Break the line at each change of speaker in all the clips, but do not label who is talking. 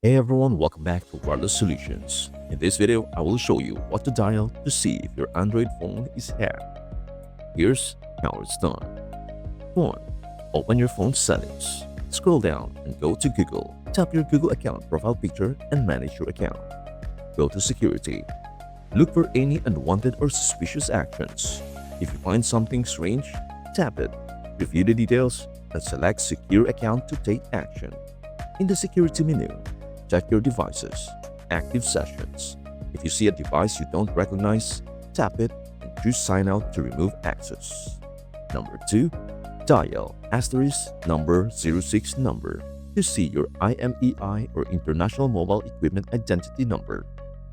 Hey everyone, welcome back to Wireless Solutions. In this video, I will show you what to dial to see if your Android phone is hacked. Here's how it's done. 1. Open your phone settings. Scroll down and go to Google. Tap your Google account profile picture and manage your account. Go to Security. Look for any unwanted or suspicious actions. If you find something strange, tap it. Review the details and select Secure Account to take action. In the Security menu, check your devices, active sessions. If you see a device you don't recognize, tap it and choose Sign Out to remove access. Number 2. Dial *06 number to see your IMEI or International Mobile Equipment Identity number.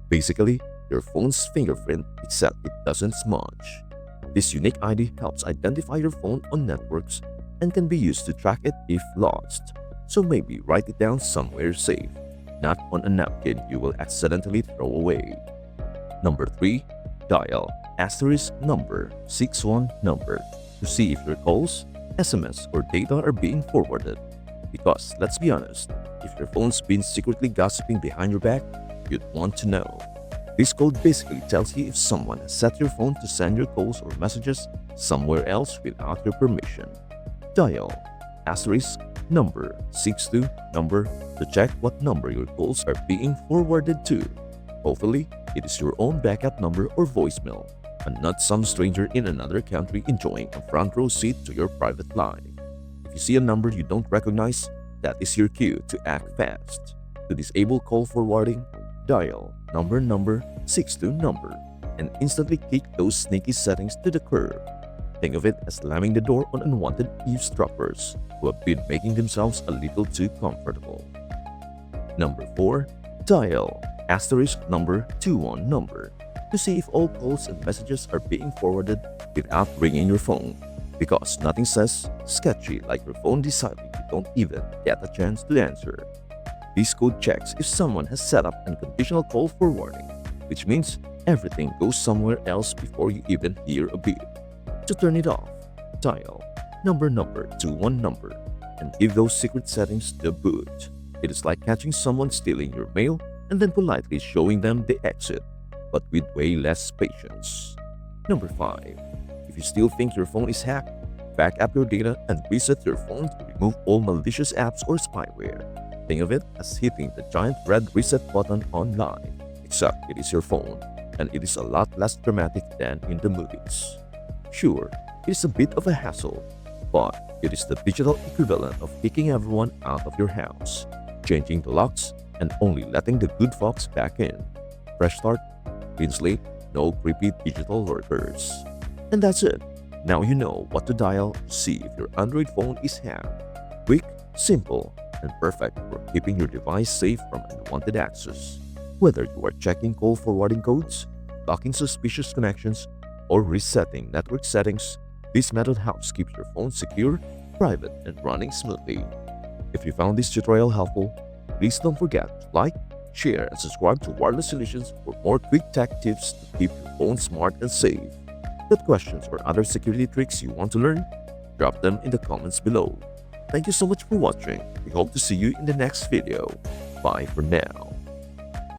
Basically, your phone's fingerprint except it doesn't smudge. This unique ID helps identify your phone on networks and can be used to track it if lost. So maybe write it down somewhere safe, not on a napkin you will accidentally throw away. Number 3. Dial *61 number to see if your calls, SMS, or data are being forwarded. Because let's be honest, if your phone's been secretly gossiping behind your back, you'd want to know. This code basically tells you if someone has set your phone to send your calls or messages somewhere else without your permission. Dial *62 number to check what number your calls are being forwarded to. Hopefully, it is your own backup number or voicemail, and not some stranger in another country enjoying a front row seat to your private life. If you see a number you don't recognize, that is your cue to act fast. To disable call forwarding, dial *62 number and instantly kick those sneaky settings to the curb. Think of it as slamming the door on unwanted eavesdroppers who have been making themselves a little too comfortable. Number 4. Dial *21 number to see if all calls and messages are being forwarded without ringing your phone. Because nothing says sketchy like your phone deciding you don't even get a chance to answer. This code checks if someone has set up unconditional call forwarding, which means everything goes somewhere else before you even hear a beep. To turn it off, dial *21 number and give those secret settings the boot. It is like catching someone stealing your mail and then politely showing them the exit, but with way less patience. Number 5. If you still think your phone is hacked, back up your data and reset your phone to remove all malicious apps or spyware. Think of it as hitting the giant red reset button on live, except it is your phone, and it is a lot less dramatic than in the movies. Sure, it is a bit of a hassle, but it is the digital equivalent of kicking everyone out of your house, changing the locks, and only letting the good folks back in. Fresh start, clean slate, no creepy digital lurkers. And that's it. Now you know what to dial to see if your Android phone is hacked. Quick, simple, and perfect for keeping your device safe from unwanted access. Whether you are checking call forwarding codes, blocking suspicious connections, or resetting network settings, this method helps keep your phone secure, private, and running smoothly. If you found this tutorial helpful, please don't forget to like, share, and subscribe to Wireless Solutions for more quick tech tips to keep your phone smart and safe. Got questions or other security tricks you want to learn? Drop them in the comments below. Thank you so much for watching. We hope to see you in the next video. Bye for now.